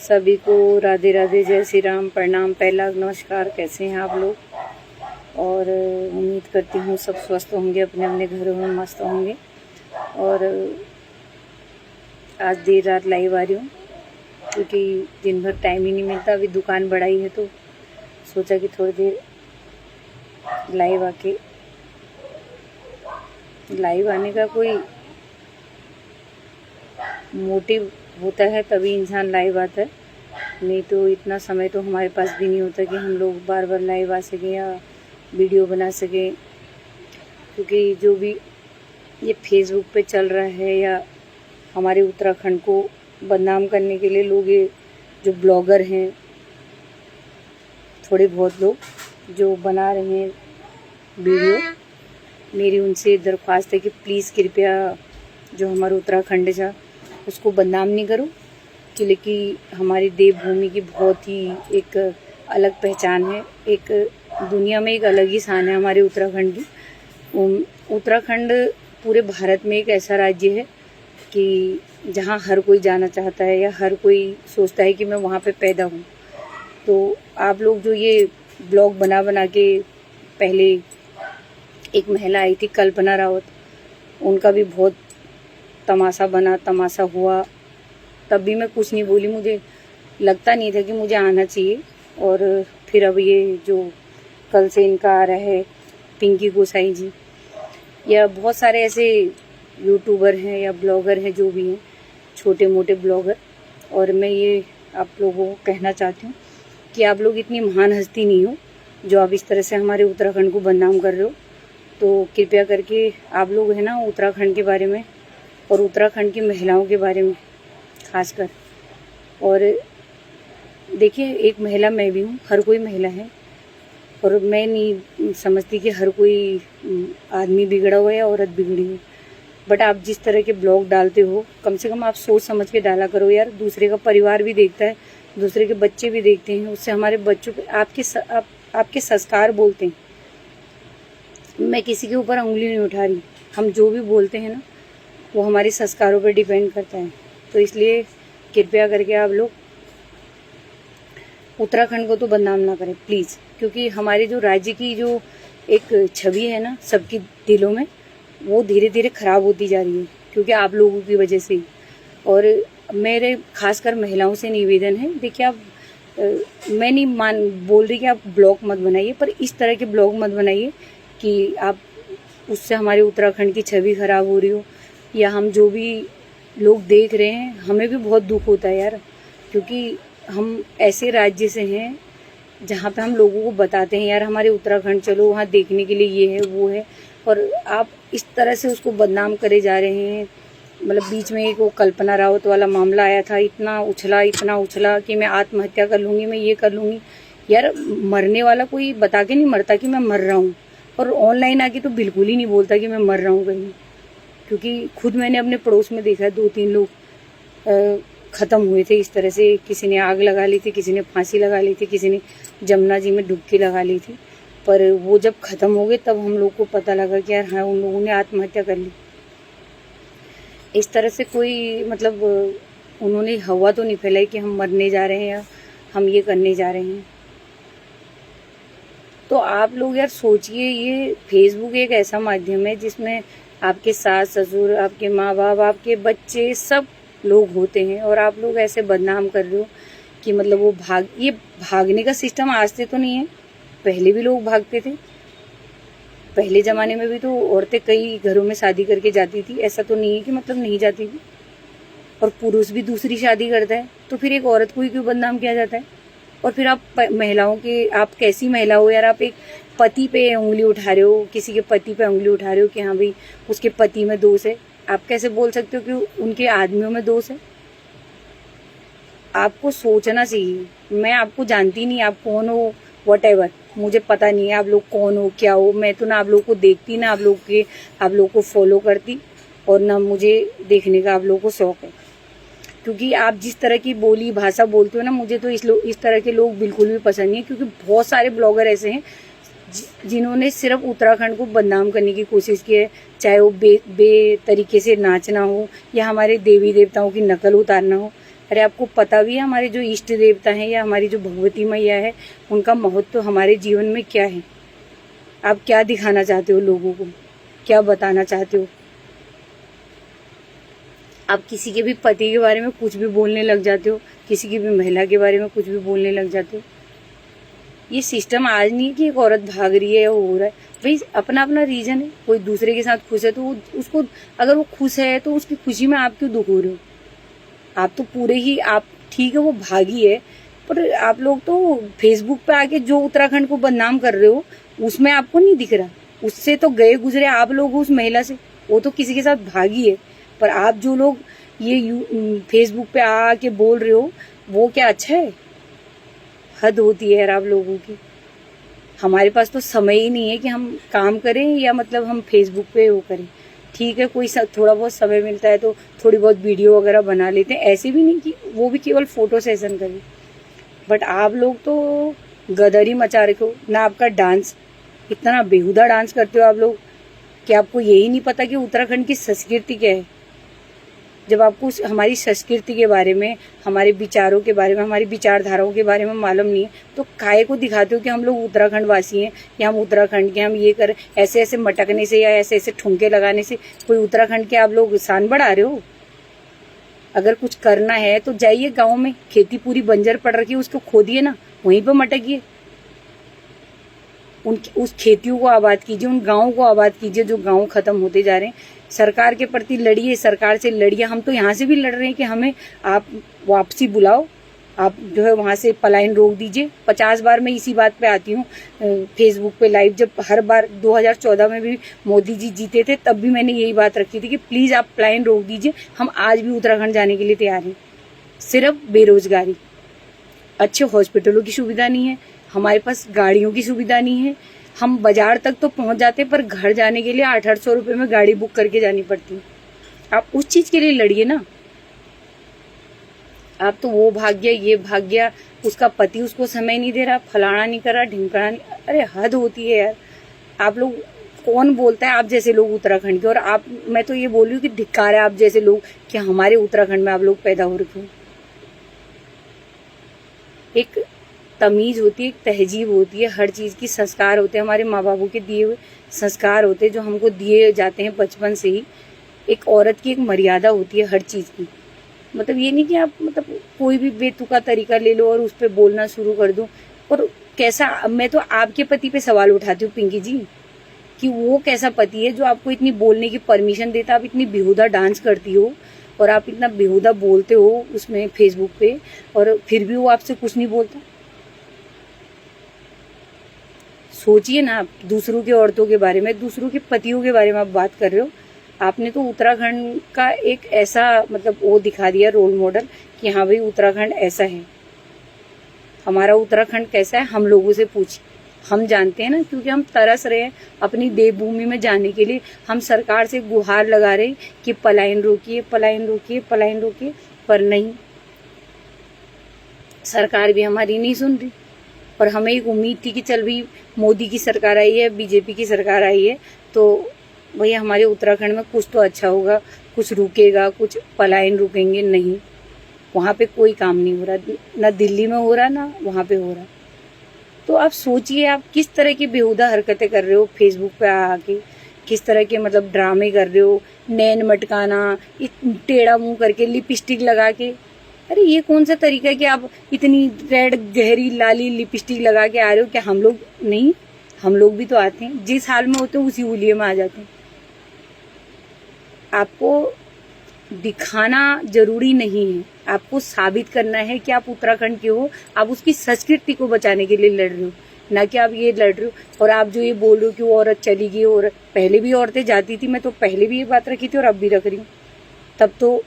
सभी को राधे राधे, जय श्री राम, प्रणाम, पहला नमस्कार। कैसे हैं आप लोग? और उम्मीद करती हूँ सब स्वस्थ होंगे, अपने अपने घरों में मस्त होंगे। और आज देर रात लाइव आ रही हूँ क्योंकि दिन भर टाइम ही नहीं मिलता। अभी दुकान बढ़ाई है तो सोचा कि थोड़ी देर लाइव आने का कोई मोटिव होता है तभी इंसान लाइव आता है, नहीं तो इतना समय तो हमारे पास भी नहीं होता कि हम लोग बार बार लाइव आ सकें या वीडियो बना सकें। क्योंकि जो भी ये फेसबुक पे चल रहा है या हमारे उत्तराखंड को बदनाम करने के लिए लोग, ये जो ब्लॉगर हैं, थोड़े बहुत लोग जो बना रहे हैं वीडियो, मेरी उनसे दरख्वास्त है कि प्लीज़ कृपया जो हमारा उत्तराखंड है उसको बदनाम नहीं करो। क्योंकि हमारी देवभूमि की बहुत ही एक अलग पहचान है, एक दुनिया में एक अलग ही शान है हमारे उत्तराखंड की। उत्तराखंड पूरे भारत में एक ऐसा राज्य है कि जहाँ हर कोई जाना चाहता है या हर कोई सोचता है कि मैं वहाँ पे पैदा हूँ। तो आप लोग जो ये ब्लॉग बना बना के, पहले एक महिला आई थी कल्पना रावत, उनका भी बहुत तमाशा हुआ, तब भी मैं कुछ नहीं बोली। मुझे लगता नहीं था कि मुझे आना चाहिए। और फिर अब ये जो कल से इनका आ रहा है पिंकी गोसाई जी, या बहुत सारे ऐसे यूट्यूबर हैं या ब्लॉगर हैं जो भी हैं, छोटे मोटे ब्लॉगर। और मैं ये आप लोगों को कहना चाहती हूँ कि आप लोग इतनी महान हस्ती नहीं हो जो आप इस तरह से हमारे उत्तराखंड को बदनाम कर रहे हो। तो कृपया करके आप लोग है ना, उत्तराखंड के बारे में और उत्तराखंड की महिलाओं के बारे में खासकर। और देखिए, एक महिला मैं भी हूँ, हर कोई महिला है, और मैं नहीं समझती कि हर कोई आदमी बिगड़ा हुआ है या औरत बिगड़ी हुई। बट आप जिस तरह के ब्लॉग डालते हो, कम से कम आप सोच समझ के डाला करो यार। दूसरे का परिवार भी देखता है, दूसरे के बच्चे भी देखते हैं, उससे हमारे बच्चों पे आपके संस्कार बोलते हैं। मैं किसी के ऊपर उंगली नहीं उठा रही, हम जो भी बोलते हैं ना वो हमारे संस्कारों पर डिपेंड करता है। तो इसलिए कृपया करके आप लोग उत्तराखंड को तो बदनाम ना करें प्लीज़। क्योंकि हमारे जो राज्य की जो एक छवि है ना सबकी दिलों में, वो धीरे धीरे ख़राब होती जा रही है क्योंकि आप लोगों की वजह से। और मेरे खासकर महिलाओं से निवेदन है, देखिए आप मैं नहीं बोल रही कि आप ब्लॉग मत बनाइए, पर इस तरह के ब्लॉग मत बनाइए कि आप उससे हमारे उत्तराखंड की छवि ख़राब हो रही हो, या हम जो भी लोग देख रहे हैं हमें भी बहुत दुख होता है यार। क्योंकि हम ऐसे राज्य से हैं जहाँ पे हम लोगों को बताते हैं यार हमारे उत्तराखंड चलो, वहाँ देखने के लिए ये है वो है, और आप इस तरह से उसको बदनाम करे जा रहे हैं। मतलब बीच में एक वो कल्पना रावत वाला मामला आया था, इतना उछला कि मैं आत्महत्या कर लूँगी, मैं ये कर लूँगी। यार मरने वाला कोई बता के नहीं मरता कि मैं मर रहा हूँ, और ऑनलाइन आके तो बिल्कुल ही नहीं बोलता कि मैं मर रहा हूँ कहीं। क्योंकि खुद मैंने अपने पड़ोस में देखा है, 2-3 लोग ख़त्म हुए थे इस तरह से। किसी ने आग लगा ली थी, किसी ने फांसी लगा ली थी, किसी ने जमुना जी में डुबकी लगा ली थी। पर वो जब ख़त्म हो गए तब हम लोग को पता लगा कि यार हाँ, उन लोगों ने आत्महत्या कर ली। इस तरह से कोई मतलब उन्होंने हवा तो नहीं फैलाई कि हम मरने जा रहे हैं या हम ये करने जा रहे हैं। तो आप लोग यार सोचिए, ये फेसबुक एक ऐसा माध्यम है जिसमें आपके सास ससुर, आपके माँ बाप, आपके बच्चे, सब लोग होते हैं, और आप लोग ऐसे बदनाम कर रहे हो कि मतलब वो ये भागने का सिस्टम आज से तो नहीं है, पहले भी लोग भागते थे। पहले ज़माने में भी तो औरतें कई घरों में शादी करके जाती थी, ऐसा तो नहीं है कि मतलब नहीं जाती थी। और पुरुष भी दूसरी शादी करता है, तो फिर एक औरत को ही क्यों बदनाम किया जाता है? और फिर आप महिलाओं के, आप कैसी महिला हो यार? आप एक पति पे उंगली उठा रहे हो, किसी के पति पे उंगली उठा रहे हो कि हाँ भाई उसके पति में दोष है। आप कैसे बोल सकते हो कि उनके आदमियों में दोष है? आपको सोचना चाहिए। मैं आपको जानती नहीं, आप कौन हो, व्हाटएवर, मुझे पता नहीं है आप लोग कौन हो, क्या हो। मैं तो ना आप लोग को देखती, ना आप लोग को फॉलो करती, और ना मुझे देखने का आप लोगों को शौक है। क्योंकि आप जिस तरह की बोली भाषा बोलते हो ना, मुझे तो इस तरह के लोग बिल्कुल भी पसंद नहीं है। क्योंकि बहुत सारे ब्लॉगर ऐसे हैं जिन्होंने सिर्फ उत्तराखंड को बदनाम करने की कोशिश की है, चाहे वो बे तरीके से नाचना हो या हमारे देवी देवताओं की नकल उतारना हो। अरे आपको पता भी है हमारे जो इष्ट देवता हैं या हमारी जो भगवती मैया है, उनका महत्व हमारे जीवन में क्या है? आप क्या दिखाना चाहते हो लोगों को, क्या बताना चाहते हो? आप किसी के भी पति के बारे में कुछ भी बोलने लग जाते हो, किसी की भी महिला के बारे में कुछ भी बोलने लग जाते हो। ये सिस्टम आज नहीं है कि एक औरत भाग रही है या हो रहा है, भाई अपना अपना रीजन है। कोई दूसरे के साथ खुश है तो उसको, अगर वो खुश है तो उसकी खुशी में आप क्यों दुख हो रहे हो? आप तो पूरे ही, आप ठीक है वो भागी है, पर आप लोग तो फेसबुक पे आके जो उत्तराखंड को बदनाम कर रहे हो उसमें आपको नहीं दिख रहा। उससे तो गए गुजरे आप लोग उस महिला से, वो तो किसी के साथ भागी है। पर आप जो लोग ये फेसबुक पे आके बोल रहे हो, वो क्या अच्छा है? हद होती है यार आप लोगों की। हमारे पास तो समय ही नहीं है कि हम काम करें या मतलब हम फेसबुक पे वो करें। ठीक है, कोई थोड़ा बहुत समय मिलता है तो थोड़ी बहुत वीडियो वगैरह बना लेते हैं, ऐसे भी नहीं कि वो भी केवल फोटो सेशन करें। बट आप लोग तो गदर ही मचा रखे हो ना। आपका डांस, इतना बेहुदा डांस करते हो आप लोग कि आपको यही नहीं पता कि उत्तराखंड की संस्कृति क्या है। जब आपको हमारी संस्कृति के बारे में, हमारे विचारों के बारे में, हमारी विचारधाराओं के बारे में मालूम नहीं है तो काहे को दिखाते हो कि हम लोग उत्तराखंड वासी हैं या हम उत्तराखंड के, हम ये कर, ऐसे ऐसे मटकने से या ऐसे ऐसे ठुमके लगाने से कोई उत्तराखंड के आप लोग शान बढ़ा रहे हो? अगर कुछ करना है तो जाइए गाँव में, खेती पूरी बंजर पड़ रखी है, उसको खोदिए ना, वहीं पर मटकिए। उस खेतियों को आबाद कीजिए, उन गाँव को आबाद कीजिए जो गाँव खत्म होते जा रहे हैं। सरकार के प्रति लड़िए, सरकार से लड़िए। हम तो यहाँ से भी लड़ रहे हैं कि हमें आप वापसी बुलाओ, आप जो है वहाँ से पलायन रोक दीजिए। 50 बार मैं इसी बात पे आती हूँ फेसबुक पे लाइव। जब हर बार 2014 में भी मोदी जी जीते थे तब भी मैंने यही बात रखी थी कि प्लीज आप पलायन रोक दीजिए। हम आज भी उत्तराखंड जाने के लिए तैयार हैं। सिर्फ बेरोजगारी, अच्छे हॉस्पिटलों की सुविधा नहीं है, हमारे पास गाड़ियों की सुविधा नहीं है। हम बाजार तक तो पहुंच जाते पर घर जाने के लिए 800 रुपए में गाड़ी बुक करके जानी पड़ती है। आप उस चीज के लिए लड़िए ना। आप तो वो भाग गया, ये भाग गया, उसका पति उसको समय नहीं दे रहा, फलाना नहीं कर रहा, ढिमकाना नहीं। अरे हद होती है यार। आप लोग, कौन बोलता है आप जैसे लोग उत्तराखंड के? और आप, मैं तो ये बोल रही हूँ कि धिक्कार है आप जैसे लोग कि हमारे उत्तराखंड में आप लोग पैदा हो रखे हो। एक तमीज होती है, एक तहजीब होती है, हर चीज की संस्कार होते हैं, हमारे माँ बापों के दिए हुए संस्कार होते हैं जो हमको दिए जाते हैं बचपन से ही। एक औरत की एक मर्यादा होती है हर चीज की। मतलब ये नहीं कि आप मतलब कोई भी बेतुका तरीका ले लो और उस पर बोलना शुरू कर दो। और कैसा, मैं तो आपके पति पे सवाल उठाती हूँ पिंकी जी कि वो कैसा पति है जो आपको इतनी बोलने की परमिशन देता। आप इतनी बेहुदा डांस करती हो और आप इतना बेहुदा बोलते हो उसमें फेसबुक पे, और फिर भी वो आपसे कुछ नहीं बोलता। सोचिए ना आप दूसरों के औरतों के बारे में, दूसरों के पतियों के बारे में आप बात कर रहे हो। आपने तो उत्तराखंड का एक ऐसा मतलब वो दिखा दिया रोल मॉडल कि हाँ भाई उत्तराखंड ऐसा है। हमारा उत्तराखंड कैसा है हम लोगों से पूछिए, हम जानते हैं ना, क्योंकि हम तरस रहे हैं अपनी देवभूमि में जाने के लिए। हम सरकार से गुहार लगा रहे हैं कि पलायन रोकिए, पलायन रोकिए, पलायन रोकिए, पर नहीं, सरकार भी हमारी नहीं सुन रही। और हमें एक उम्मीद थी कि चल भाई मोदी की सरकार आई है, बीजेपी की सरकार आई है, तो भैया हमारे उत्तराखंड में कुछ तो अच्छा होगा, कुछ रुकेगा, कुछ पलायन रुकेंगे। नहीं, वहाँ पे कोई काम नहीं हो रहा, ना दिल्ली में हो रहा ना वहाँ पे हो रहा। तो आप सोचिए आप किस तरह की बेहुदा हरकतें कर रहे हो फेसबुक पे आके, किस तरह के मतलब ड्रामे कर रहे हो, नैन मटकाना, टेढ़ा मुंह करके, लिपस्टिक लगा के। अरे ये कौन सा तरीका है कि आप इतनी रेड गहरी लाली लिपस्टिक लगा के आ रहे हो? क्या हम लोग नहीं? हम लोग भी तो आते हैं, जिस हाल में होते हैं उसी हुलिये में आ जाते हैं। आपको दिखाना जरूरी नहीं है, आपको साबित करना है कि आप उत्तराखंड के हो। आप उसकी संस्कृति को बचाने के लिए लड़ रहे हो, ना कि आप ये लड़ रहे हो। और आप जो ये बोल रहे हो कि वो औरत चली गई, और पहले भी औरतें जाती थी, मैं तो पहले भी ये बात रखी थी और अब भी रख रही हूँ। तब तो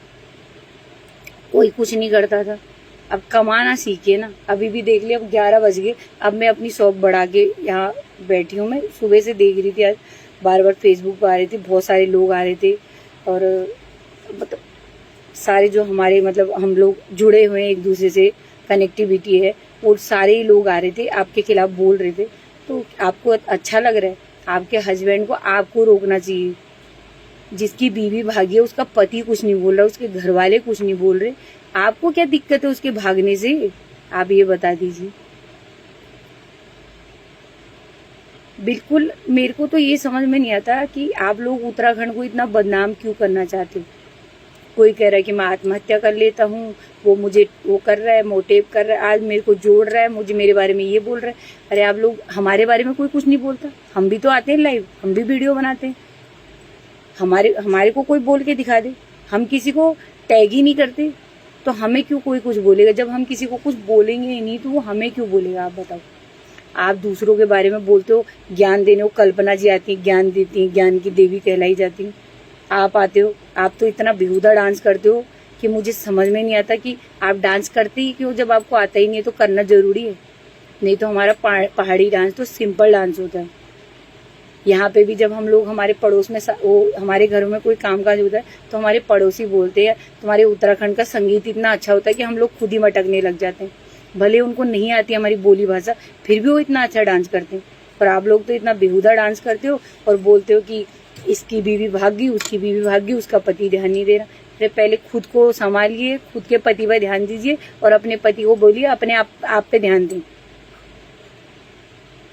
कोई कुछ नहीं करता था। अब कमाना सीखिए ना। अभी भी देख लिया, अब 11 बज गए, अब मैं अपनी शॉप बढ़ा के यहाँ बैठी हूँ। मैं सुबह से देख रही थी, आज बार बार फेसबुक पर आ रही थी, बहुत सारे लोग आ रहे थे, और मतलब सारे जो हमारे मतलब हम लोग जुड़े हुए हैं एक दूसरे से, कनेक्टिविटी है, वो सारे ही लोग आ रहे थे, आपके खिलाफ बोल रहे थे। तो आपको अच्छा लग रहा है? आपके हस्बैंड को आपको रोकना चाहिए। जिसकी बीवी भागी है उसका पति कुछ नहीं बोल रहा, उसके घर वाले कुछ नहीं बोल रहे, आपको क्या दिक्कत है उसके भागने से? आप ये बता दीजिए। बिल्कुल मेरे को तो ये समझ में नहीं आता कि आप लोग उत्तराखंड को इतना बदनाम क्यों करना चाहते हो। कोई कह रहा है कि मैं आत्महत्या कर लेता हूँ, वो मुझे वो कर रहा है, मोटिव कर रहा है, आज मेरे को जोड़ रहा है, मुझे मेरे बारे में ये बोल रहा है। अरे आप लोग, हमारे बारे में कोई कुछ नहीं बोलता, हम भी तो आते हैं लाइव, हम भी वीडियो बनाते हैं। हमारे को कोई बोल के दिखा दे। हम किसी को टैग ही नहीं करते तो हमें क्यों कोई कुछ बोलेगा? जब हम किसी को कुछ बोलेंगे ही नहीं तो वो हमें क्यों बोलेगा? आप बताओ। आप दूसरों के बारे में बोलते हो, ज्ञान देने को कल्पना जी आती है, ज्ञान देती है, ज्ञान की देवी कहलाई जाती है। आप आते हो, आप तो इतना बेहुदा डांस करते हो कि मुझे समझ में नहीं आता कि आप डांस करते ही क्यों, जब आपको आता ही नहीं है तो करना जरूरी है। नहीं तो हमारा पहाड़ी डांस तो सिंपल डांस होता है। यहाँ पे भी जब हम लोग हमारे पड़ोस में वो हमारे घरों में कोई कामकाज होता है तो हमारे पड़ोसी बोलते हैं तुम्हारे उत्तराखंड का संगीत इतना अच्छा होता है कि हम लोग खुद ही मटकने लग जाते हैं। भले उनको नहीं आती हमारी बोली भाषा, फिर भी वो इतना अच्छा डांस करते हैं। पर आप लोग तो इतना बेहुदा डांस करते हो और बोलते हो कि इसकी बीवी भाग गई, उसकी बीवी भाग गई, उसका पति ध्यान नहीं दे रहा। अरे पहले खुद को संभालिए, खुद के पति पर ध्यान दीजिए और अपने पति को बोलिए अपने आप पे ध्यान दें,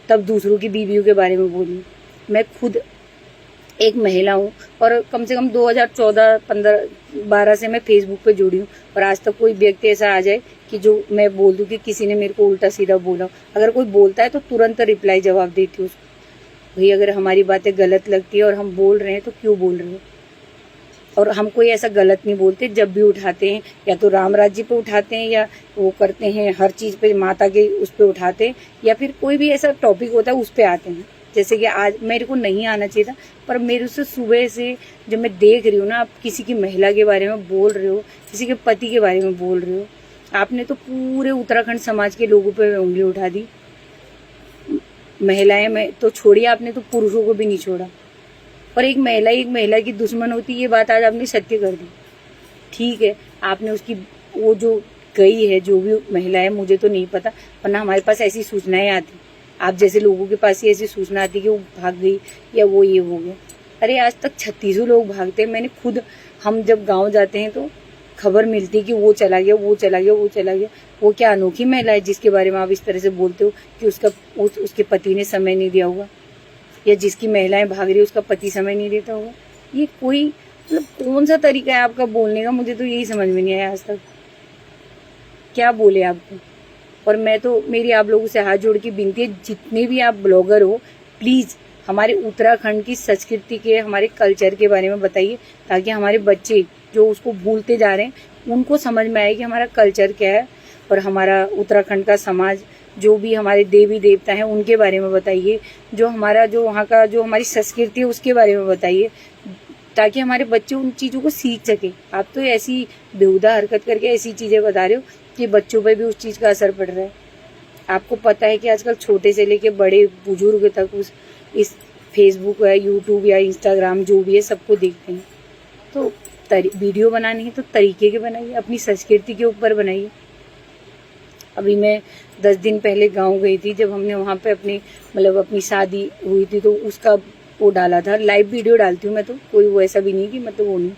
तब दूसरों की बीवियों के बारे में बोलिए। मैं खुद एक महिला हूँ और कम से कम 2014, 15, 12 से मैं फेसबुक पे जुड़ी हूँ और आज तक कोई व्यक्ति ऐसा आ जाए कि जो मैं बोल दूँ कि किसी ने मेरे को उल्टा सीधा बोला, अगर कोई बोलता है तो तुरंत रिप्लाई जवाब देती हूँ उसको। भाई अगर हमारी बातें गलत लगती है और हम बोल रहे हैं तो क्यों बोल रहे हो? और हम कोई ऐसा गलत नहीं बोलते। जब भी उठाते हैं या तो राम राज्य पे उठाते हैं या वो करते हैं, हर चीज़ पे माता के उस पे उठाते हैं, या फिर कोई भी ऐसा टॉपिक होता है उस पे आते हैं। जैसे कि आज मेरे को नहीं आना चाहिए था, पर मेरे से सुबह से जब मैं देख रही हूँ ना, आप किसी की महिला के बारे में बोल रहे हो, किसी के पति के बारे में बोल रहे हो, आपने तो पूरे उत्तराखंड समाज के लोगों पे उंगली उठा दी। महिलाएं में तो छोड़िए, आपने तो पुरुषों को भी नहीं छोड़ा। और एक महिला की दुश्मन होती, ये बात आज आपने सत्य कर दी। ठीक है, आपने उसकी वो जो गई है, जो भी महिला है, मुझे तो नहीं पता, वरना हमारे पास ऐसी सूचनाएं आती, आप जैसे लोगों के पास ही ऐसी सूचना आती कि वो भाग गई या वो ये हो गया। अरे आज तक 36 लोग भागते हैं। मैंने खुद, हम जब गांव जाते हैं तो खबर मिलती है कि वो चला गया, वो चला गया, वो चला गया। वो क्या अनोखी महिला है जिसके बारे में आप इस तरह से बोलते हो कि उसके पति ने समय नहीं दिया होगा, या जिसकी महिलाएं भाग रही है उसका पति समय नहीं देता होगा? ये कोई मतलब कौन सा तरीका है आपका बोलने का? मुझे तो यही समझ में नहीं आया आज तक, क्या बोले आपको। और मैं तो, मेरी आप लोगों से हाथ जोड़ के विनती है, जितने भी आप ब्लॉगर हो, प्लीज हमारे उत्तराखंड की संस्कृति के, हमारे कल्चर के बारे में बताइए, ताकि हमारे बच्चे जो उसको भूलते जा रहे हैं उनको समझ में आए कि हमारा कल्चर क्या है। और हमारा उत्तराखंड का समाज, जो भी हमारे देवी देवता हैं उनके बारे में बताइए, जो हमारा, जो वहाँ का, जो हमारी संस्कृति है उसके बारे में बताइए, ताकि हमारे बच्चे उन चीज़ों को सीख सके। आप तो ऐसी बेहुदा हरकत करके ऐसी चीज़ें बता रहे हो कि बच्चों पे भी उस चीज़ का असर पड़ रहा है। आपको पता है कि आजकल छोटे से लेके बड़े बुजुर्ग तक इस फेसबुक या यूट्यूब या इंस्टाग्राम जो भी है सबको देखते हैं। तो वीडियो बनानी है तो तरीके के बनाइए, अपनी संस्कृति के ऊपर बनाइए। अभी मैं 10 दिन पहले गांव गई थी, जब हमने वहाँ पे अपनी शादी हुई थी तो उसका वो डाला था, लाइव वीडियो डालती हूँ मैं, तो कोई वो ऐसा भी नहीं कि मतलब वो नहीं,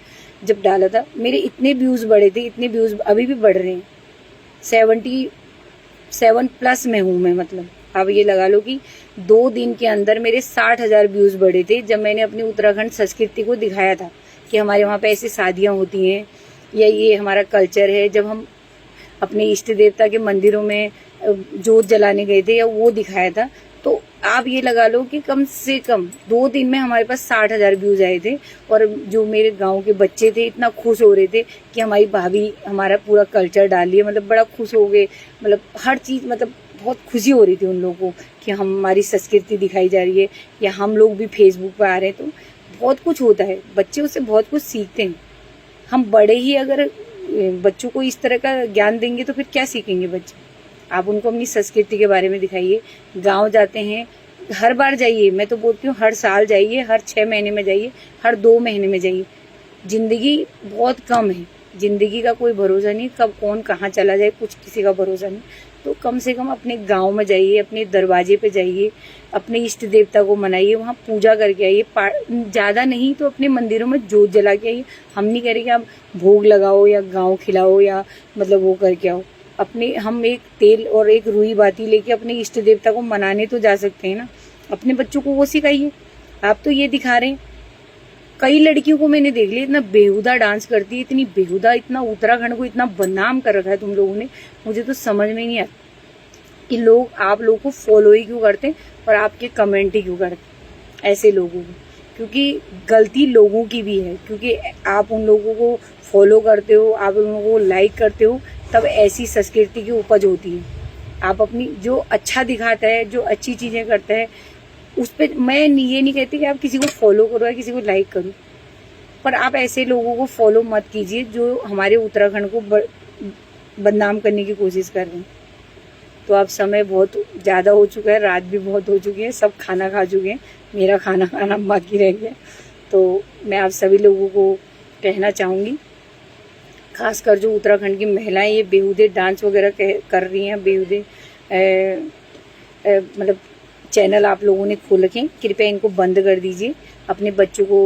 जब डाला था मेरे इतने व्यूज़ बढ़े थे, इतने व्यूज़ अभी भी बढ़ रहे हैं। 77+ में हूँ मैं, मतलब अब ये लगा लो कि 2 दिन के अंदर मेरे 60,000 व्यूज़ बढ़े थे, जब मैंने अपनी उत्तराखंड संस्कृति को दिखाया था कि हमारे वहाँ पे ऐसी शादियाँ होती हैं या ये हमारा कल्चर है। जब हम अपने इष्ट देवता के मंदिरों में जोत जलाने गए थे या वो दिखाया था, तो आप ये लगा लो कि कम से कम 2 दिन में हमारे पास 60,000 व्यूज आए थे। और जो मेरे गांव के बच्चे थे इतना खुश हो रहे थे कि हमारी भाभी हमारा पूरा कल्चर डाल रही है, मतलब बड़ा खुश हो गए, मतलब हर चीज़, मतलब बहुत खुशी हो रही थी उन लोगों को कि हमारी संस्कृति दिखाई जा रही है, या हम लोग भी फेसबुक पर आ रहे हैं। तो बहुत कुछ होता है, बच्चे उससे बहुत कुछ सीखते हैं। हम बड़े ही अगर बच्चों को इस तरह का ज्ञान देंगे तो फिर क्या सीखेंगे बच्चे? आप उनको अपनी संस्कृति के बारे में दिखाइए। गांव जाते हैं, हर बार जाइए, मैं तो बोलती हूँ हर साल जाइए, हर 6 महीने में जाइए, हर 2 महीने में जाइए। जिंदगी बहुत कम है, जिंदगी का कोई भरोसा नहीं, कब कौन कहाँ चला जाए, कुछ किसी का भरोसा नहीं। तो कम से कम अपने गांव में जाइए, अपने दरवाजे पे जाइए, अपने इष्ट देवता को मनाइए, वहाँ पूजा करके आइए। ज़्यादा नहीं तो अपने मंदिरों में जोत जला के आइए। हम नहीं कह रहे कि आप भोग लगाओ या गाँव खिलाओ या मतलब वो करके आओ। अपने हम एक तेल और एक रुई बाती लेके अपने इष्ट देवता को मनाने तो जा सकते हैं ना। अपने बच्चों को वो सिखाइए। आप तो ये दिखा रहे हैं। कई लड़कियों को मैंने देख लिया इतना बेहुदा डांस करती है, इतनी बेहुदा, इतना उत्तराखंड को इतना बदनाम कर रखा है तुम लोगों ने। मुझे तो समझ में नहीं आता कि लोग आप लोगों को फॉलो ही क्यों करते और आपके कमेंट ही क्यों करते ऐसे लोगों को। क्योंकि गलती लोगों की भी है, क्योंकि आप उन लोगों को फॉलो करते हो, आप उन लोगों को लाइक करते हो, तब ऐसी संस्कृति की उपज होती है। आप अपनी जो अच्छा दिखाता है, जो अच्छी चीजें करता है, उस पर मैं ये नहीं कहती कि आप किसी को फॉलो करो या किसी को लाइक करो, पर आप ऐसे लोगों को फॉलो मत कीजिए जो हमारे उत्तराखंड को बदनाम करने की कोशिश कर रहे हैं। तो अब समय बहुत ज़्यादा हो चुका है, रात भी बहुत हो चुकी है, सब खाना खा चुके हैं, मेरा खाना खाना बाकी रह गया। तो मैं आप सभी लोगों को कहना चाहूँगी, खासकर जो उत्तराखंड की महिलाएं ये बेहुदे डांस वगैरह कर रही हैं, बेहुदे मतलब चैनल आप लोगों ने खोल रखे, कृपया इनको बंद कर दीजिए। अपने बच्चों को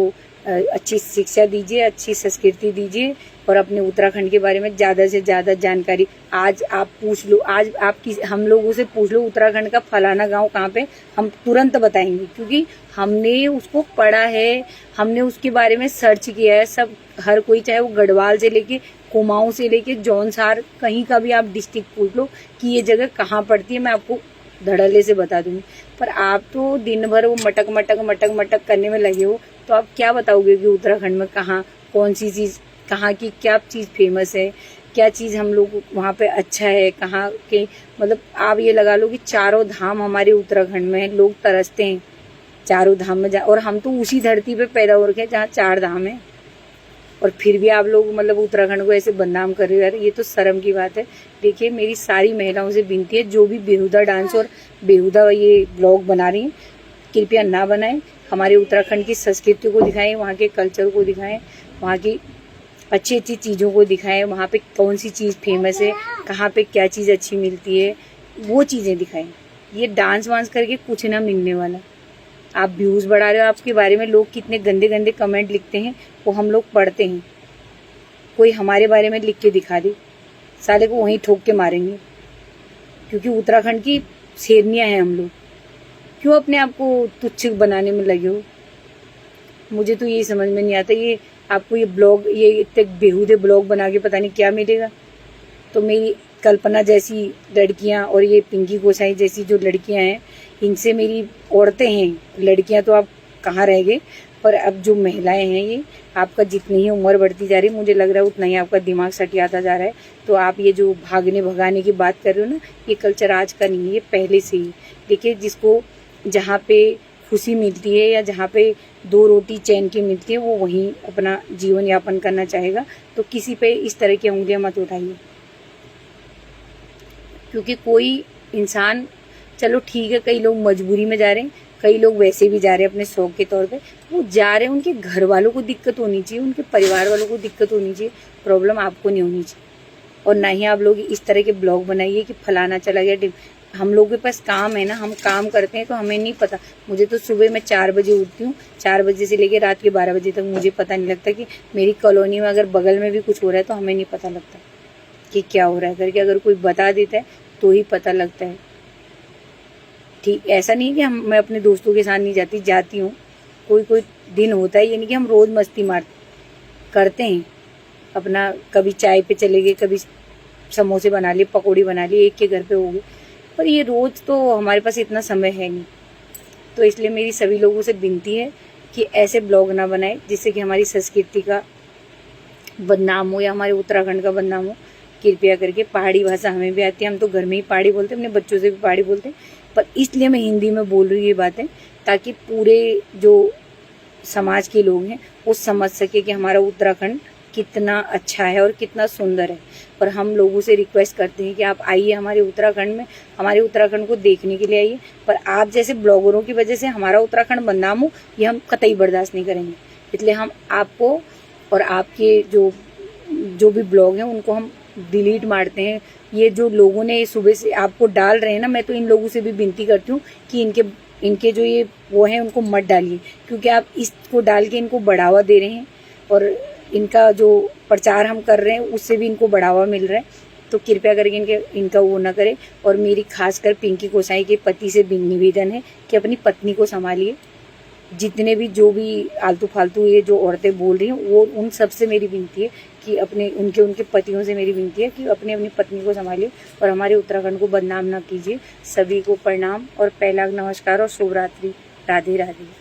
अच्छी शिक्षा दीजिए, अच्छी संस्कृति दीजिए और अपने उत्तराखंड के बारे में ज़्यादा से ज़्यादा जानकारी। आज आप पूछ लो, आज आप हम लोगों से पूछ लो उत्तराखंड का फलाना गांव कहाँ पे, हम तुरंत बताएंगे, क्योंकि हमने उसको पढ़ा है, हमने उसके बारे में सर्च किया है। सब हर कोई, चाहे वो गढ़वाल से लेके कुमाऊं से लेके जौनसार, कहीं का भी आप डिस्ट्रिक्ट पूछ लो कि ये जगह कहाँ पड़ती है, मैं आपको धड़ल्ले से बता दूंगी। पर आप तो दिन भर वो मटक मटक मटक मटक करने में लगे हो, तो आप क्या बताओगे कि उत्तराखंड में कहाँ कौन सी चीज़, कहाँ की क्या चीज़ फेमस है, क्या चीज़ हम लोग वहाँ पे अच्छा है, कहाँ के मतलब आप ये लगा लो कि चारों धाम हमारे उत्तराखंड में है। लोग तरसते हैं चारों धाम में और हम तो उसी धरती पे पैदा हो रखे हैं जहाँ 4 धाम है, और फिर भी आप लोग मतलब उत्तराखंड को ऐसे बदनाम कर रहे हो यार, ये तो शर्म की बात है। देखिए मेरी सारी महिलाओं से विनती है, जो भी बेहुदा डांस और बेहुदा ये ब्लॉग बना रही हैं, कृपया ना बनाएं। हमारे उत्तराखंड की संस्कृति को दिखाएं, वहाँ के कल्चर को दिखाएं, वहाँ की अच्छी अच्छी चीज़ों को दिखाएं, वहाँ पे कौन सी चीज़ फेमस है, कहाँ पे क्या चीज़ अच्छी मिलती है, वो चीज़ें दिखाएं। ये डांस वांस करके कुछ ना मिलने वाला। आप व्यूज़ बढ़ा रहे हो, आपके बारे में लोग कितने गंदे गंदे कमेंट लिखते हैं, वो हम लोग पढ़ते हैं। कोई हमारे बारे में लिख के दिखा दे, साले को वहीं ठोक के मारेंगे, क्योंकि उत्तराखंड की शेरनियाँ हैं हम लोग। क्यों अपने आप को तुच्छ बनाने में लगे हो? मुझे तो ये समझ में नहीं आता। ये आपको ये ब्लॉग, ये इतने बेहुदे ब्लॉग बना के पता नहीं क्या मिलेगा। तो मेरी कल्पना जैसी लड़कियां और ये पिंकी गोसाई जैसी जो लड़कियां हैं, इनसे मेरी औरतें हैं, लड़कियां तो आप कहाँ रह गए। पर अब जो महिलाएं हैं, ये आपका जितनी ही उम्र बढ़ती जा रही है, मुझे लग रहा है उतना ही आपका दिमाग सटियाता जा रहा है। तो आप ये जो भागने भगाने की बात कर रहे हो ना, ये कल्चर आज का नहीं है, ये पहले से ही। देखिए जिसको जहाँ पे खुशी मिलती है या जहाँ पे 2 रोटी चैन की मिलती है, वो वहीं अपना जीवन यापन करना चाहेगा। तो किसी पे इस तरह की उंगलियां मत उठाइए, क्योंकि कोई इंसान, चलो ठीक है, कई लोग मजबूरी में जा रहे हैं, कई लोग वैसे भी जा रहे हैं अपने शौक के तौर पे, वो जा रहे हैं, उनके घर वालों को दिक्कत होनी चाहिए, उनके परिवार वालों को दिक्कत होनी चाहिए, प्रॉब्लम आपको नहीं होनी चाहिए। और ना ही आप लोग इस तरह के ब्लॉग बनाइए कि फलाना चला गया। हम लोगों के पास काम है ना, हम काम करते हैं, तो हमें नहीं पता। मुझे तो सुबह मैं 4 बजे उठती हूँ, 4 बजे से लेकर रात के 12 बजे तक मुझे पता नहीं लगता कि मेरी कॉलोनी में अगर बगल में भी कुछ हो रहा है तो हमें नहीं पता लगता कि क्या हो रहा है करके। अगर कोई बता देता है तो ही पता लगता है। ठीक, ऐसा नहीं कि मैं अपने दोस्तों के साथ नहीं जाती हूँ, कोई कोई दिन होता है, यानी कि हम रोज़ मस्ती करते हैं अपना। कभी चाय पे चले गए, कभी समोसे बना लिए, पकौड़ी बना लिए, एक के घर पे हो गए, पर ये रोज़ तो हमारे पास इतना समय है नहीं। तो इसलिए मेरी सभी लोगों से विनती है कि ऐसे ब्लॉग ना बनाए जिससे कि हमारी संस्कृति का बदनाम हो या हमारे उत्तराखंड का बदनाम हो। कृपया करके, पहाड़ी भाषा हमें भी आती है, हम तो घर में ही पहाड़ी बोलते हैं, अपने बच्चों से भी पहाड़ी बोलते हैं, पर इसलिए मैं हिंदी में बोल रही हूँ ये बातें, ताकि पूरे जो समाज के लोग हैं वो समझ सके कि हमारा उत्तराखंड कितना अच्छा है और कितना सुंदर है। पर हम लोगों से रिक्वेस्ट करते हैं कि आप आइए हमारे उत्तराखंड में, हमारे उत्तराखंड को देखने के लिए आइए। पर आप जैसे ब्लॉगरों की वजह से हमारा उत्तराखंड बदनाम हो, ये हम कतई बर्दाश्त नहीं करेंगे। इसलिए हम आपको और आपके जो भी ब्लॉग हैं उनको हम डिलीट मारते हैं। ये जो लोगों ने सुबह से आपको डाल रहे हैं ना, मैं तो इन लोगों से भी विनती करती हूँ कि इनके जो ये वो हैं उनको मत डालिए, क्योंकि आप इसको डाल के इनको बढ़ावा दे रहे हैं और इनका जो प्रचार हम कर रहे हैं उससे भी इनको बढ़ावा मिल रहा है। तो कृपया करके इनका वो ना करें। और मेरी खासकर पिंकी गोसाई के पति से निवेदन है कि अपनी पत्नी को संभालिए। जितने भी जो भी आलतू फालतू ये जो औरतें बोल रही हैं, वो उन सब से मेरी विनती है कि उनके पतियों से मेरी विनती है कि अपनी पत्नी को संभालिए और हमारे उत्तराखंड को बदनाम ना कीजिए। सभी को प्रणाम और पहला नमस्कार और शुभ रात्रि। राधे राधे।